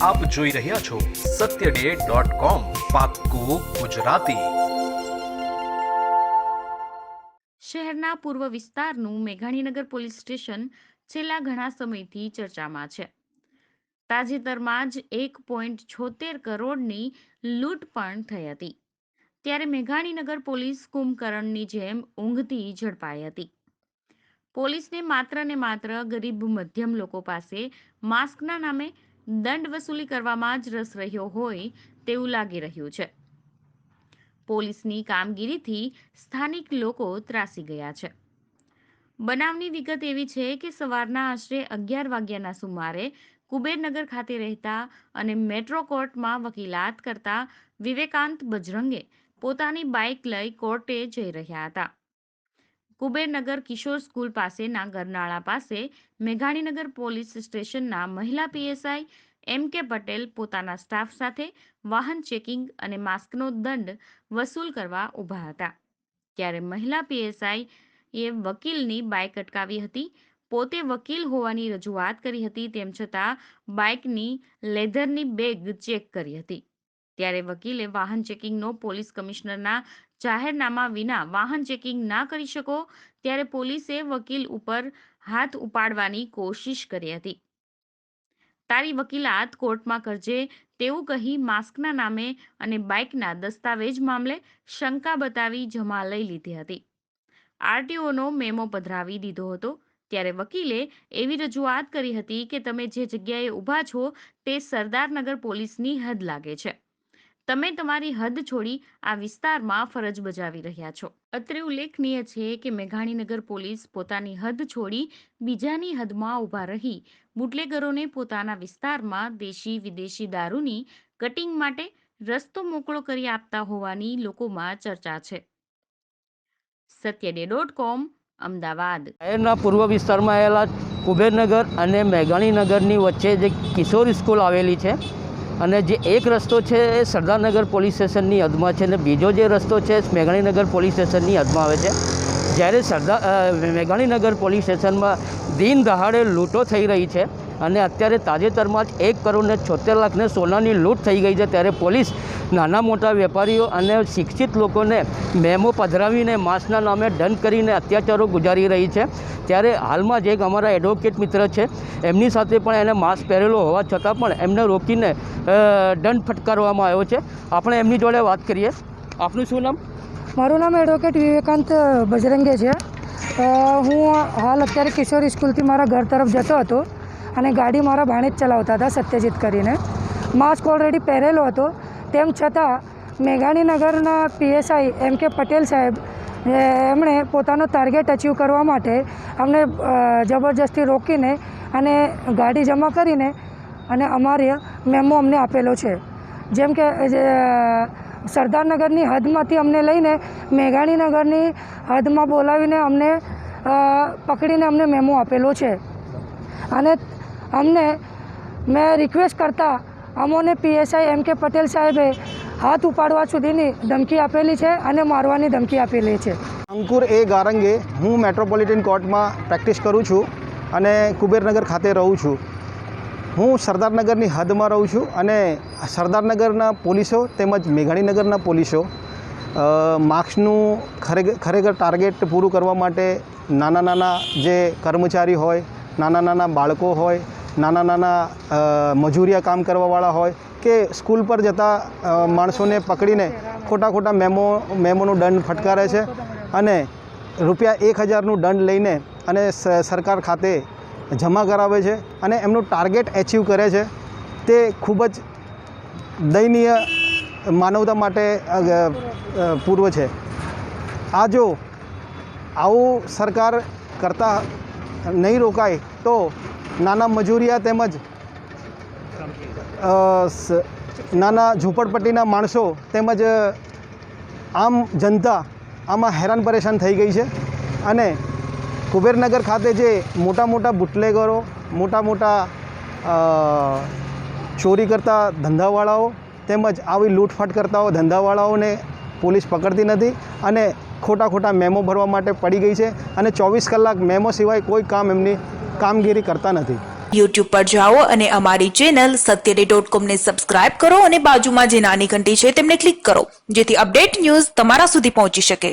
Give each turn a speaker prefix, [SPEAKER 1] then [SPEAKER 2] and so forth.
[SPEAKER 1] આપ જોઈ રહ્યા છો satyday.com પાક્કું ગુજરાતી।
[SPEAKER 2] શહેરના પૂર્વ વિસ્તારનું મેઘાણીનગર પોલીસ સ્ટેશન છેલ્લા ઘણા સમયથી ચર્ચામાં છે। તાજેતરમાં જ 1.76 કરોડની લૂંટ પણ થઈ હતી, ત્યારે મેઘાણીનગર પોલીસ કુંભકર્ણની જેમ ઊંઘતી ઝડપાઈ હતી। પોલીસને માત્ર ને માત્ર ગરીબ મધ્યમ લોકો પાસે માસ્કના નામે દંડ વસૂલી કરવામાં જ રસ રહ્યો હોય તેવું લાગી રહ્યું છે। પોલીસની કામગીરીથી સ્થાનિક લોકો ત્રાસી ગયા છે। બનાવની વિગત એવી છે કે સવારના આશરે 11 વાગ્યાના સુમારે કુબેરનગર ખાતે રહેતા અને મેટ્રો કોર્ટમાં વકીલાત કરતા વિવેકાંત બજરંગે પોતાની બાઇક લઈ કોર્ટે જઈ રહ્યા હતા। કુબેરનગર કિશોર સ્કૂલ પાસેના ગરનાળા પાસે મેઘાણીનગર પોલીસ સ્ટેશનના મહિલા પીએસઆઈ એમ.કે. પટેલ પોતાના સ્ટાફ સાથે વાહન ચેકિંગ અને માસ્કનો દંડ વસૂલ કરવા ઊભા હતા, ત્યારે મહિલા પીએસઆઈએ વકીલની બાઇક અટકાવી હતી। પોતે વકીલ હોવાની રજૂઆત કરી હતી, તેમ છતાં બાઇકની લેધરની બેગ ચેક કરી હતી, ત્યારે વકીલે વાહન ચેકિંગનો પોલીસ કમિશનરના જાહેરનામા વિના વાહન ચેકિંગ ના કરી શકો, ત્યારે પોલીસે વકીલ ઉપર હાથ ઉપાડવાની કોશિશ કરી હતી। તારી વકીલાત કોર્ટમાં કરજે તેવું કહી માસ્કના નામે અને બાઇકના દસ્તાવેજ મામલે શંકા બતાવી જમા લઈ લીધી હતી। આરટીઓનો મેમો પધરાવી દીધો હતો, ત્યારે વકીલે એવી રજૂઆત કરી હતી કે તમે જે જગ્યાએ ઊભા છો તે સરદારનગર પોલીસની હદ લાગે છે। તમે તમારી હદ છોડી આ વિસ્તારમાં ફરજ બજાવી રહ્યા છો। અત્રે ઉલ્લેખનીય છે કે મેઘાણીનગર પોલીસ પોતાની હદ છોડી બીજાની હદમાં ઊભા રહી બુટલેગરોને પોતાના વિસ્તારમાં દેશી વિદેશી દારૂની કટિંગ માટે રસ્તો મોકળો કરી આપતા હોવાની લોકોમાં ચર્ચા છે। satyday.com અમદાવાદ।
[SPEAKER 3] શહેરના પૂર્વ વિસ્તારમાં આવેલા કુબેરનગર અને મેઘાણીનગરની વચ્ચે જે કિશોર સ્કૂલ આવેલી છે અને જે એક રસ્તો છે એ સરદારનગર પોલીસ સ્ટેશનની હદમાં છે અને બીજો જે રસ્તો છે મેઘાણીનગર પોલીસ સ્ટેશનની હદમાં આવે છે। જ્યારે મેઘાણીનગર પોલીસ સ્ટેશનમાં દિન દહાડે લૂંટો થઈ રહી છે અને અત્યારે તાજેતરમાં જ 1.76 કરોડ સોનાની લૂંટ થઈ ગઈ છે, ત્યારે પોલીસ નાના મોટા વેપારીઓ અને શિક્ષિત લોકોને મેમો પધરાવીને માસ્કના નામે દંડ કરીને અત્યાચારો ગુજારી રહી છે। ત્યારે હાલમાં જ એક અમારા એડવોકેટ મિત્ર છે, એમની સાથે પણ એને માસ્ક પહેરેલો હોવા છતાં પણ એમને રોકીને દંડ ફટકારવામાં આવ્યો છે। આપણે એમની જોડે વાત કરીએ। આપનું શું નામ?
[SPEAKER 4] મારું નામ એડવોકેટ વિવેકાંત બજરંગે છે। હું હાલ અત્યારે કિશોર સ્કૂલથી મારા ઘર તરફ જતો હતો અને ગાડી મારા ભાણે જ ચલાવતા હતા, સત્યજીત કરીને। માસ્ક ઓલરેડી પહેરેલો હતો, તેમ છતાં મેઘાણીનગરના પીએસઆઈ એમ.કે. પટેલ સાહેબ એમણે પોતાનો ટાર્ગેટ અચીવ કરવા માટે અમને જબરજસ્તી રોકીને અને ગાડી જમા કરીને અને અમારે મેમો અમને આપેલો છે। જેમ કે સરદારનગરની હદમાંથી અમને લઈને મેઘાણીનગરની હદમાં બોલાવીને અમને પકડીને અમને મેમો આપેલો છે અને અમને મેં રિક્વેસ્ટ કરતાં અમોને પીએસઆઈ એમ.કે. પટેલ સાહેબે હાથ ઉપાડવા સુધીની ધમકી આપેલી છે અને મારવાની ધમકી આપેલી છે।
[SPEAKER 5] અંકુર એ ગારંગે, હું મેટ્રોપોલિટન કોર્ટમાં પ્રેક્ટિસ કરું છું અને કુબેરનગર ખાતે રહું છું। હું સરદારનગરની હદમાં રહું છું અને સરદારનગરના પોલીસો તેમજ મેઘાણીનગરના પોલીસો માસ્કનું ખરેખર ટાર્ગેટ પૂરું કરવા માટે નાના જે કર્મચારી હોય, નાના બાળકો હોય, નાના મજૂરિયા કામ કરવાવાળા હોય કે સ્કૂલ પર જતા માણસોને પકડીને ખોટા મેમોનો દંડ ફટકારે છે અને ₹1000નું દંડ લઈને અને સરકાર ખાતે જમા કરાવે છે અને એમનું ટાર્ગેટ એચીવ કરે છે। તે ખૂબ જ દયનીય માનવતા માટે પૂર્વ છે। આ જો આવું સરકાર કરતાં નહીં રોકાય તો નાના મજૂરિયા તેમજ નાના ઝૂંપડપટ્ટીના માણસો તેમજ આમ જનતા આમાં હેરાન પરેશાન થઈ ગઈ છે અને કુબેરનગર ખાતે જે મોટા બુટલેગરો, મોટા ચોરી કરતા ધંધાવાળાઓ તેમજ આવી લૂંટફાટ કરતા ધંધાવાળાઓને પોલીસ પકડતી નથી અને ખોટા મેમો ભરવા માટે પડી ગઈ છે અને 24 કલાક મેમો સિવાય કોઈ કામ એમની કામગીરી કરતા નથી।
[SPEAKER 6] યુટ્યુબ પર જાઓ અને અમારી ચેનલ satyday.com ને સબસ્ક્રાઇબ કરો અને બાજુમાં જે નાની ઘંટી છે તેમને ક્લિક કરો જેથી અપડેટ ન્યૂઝ તમારા સુધી પહોંચી શકે.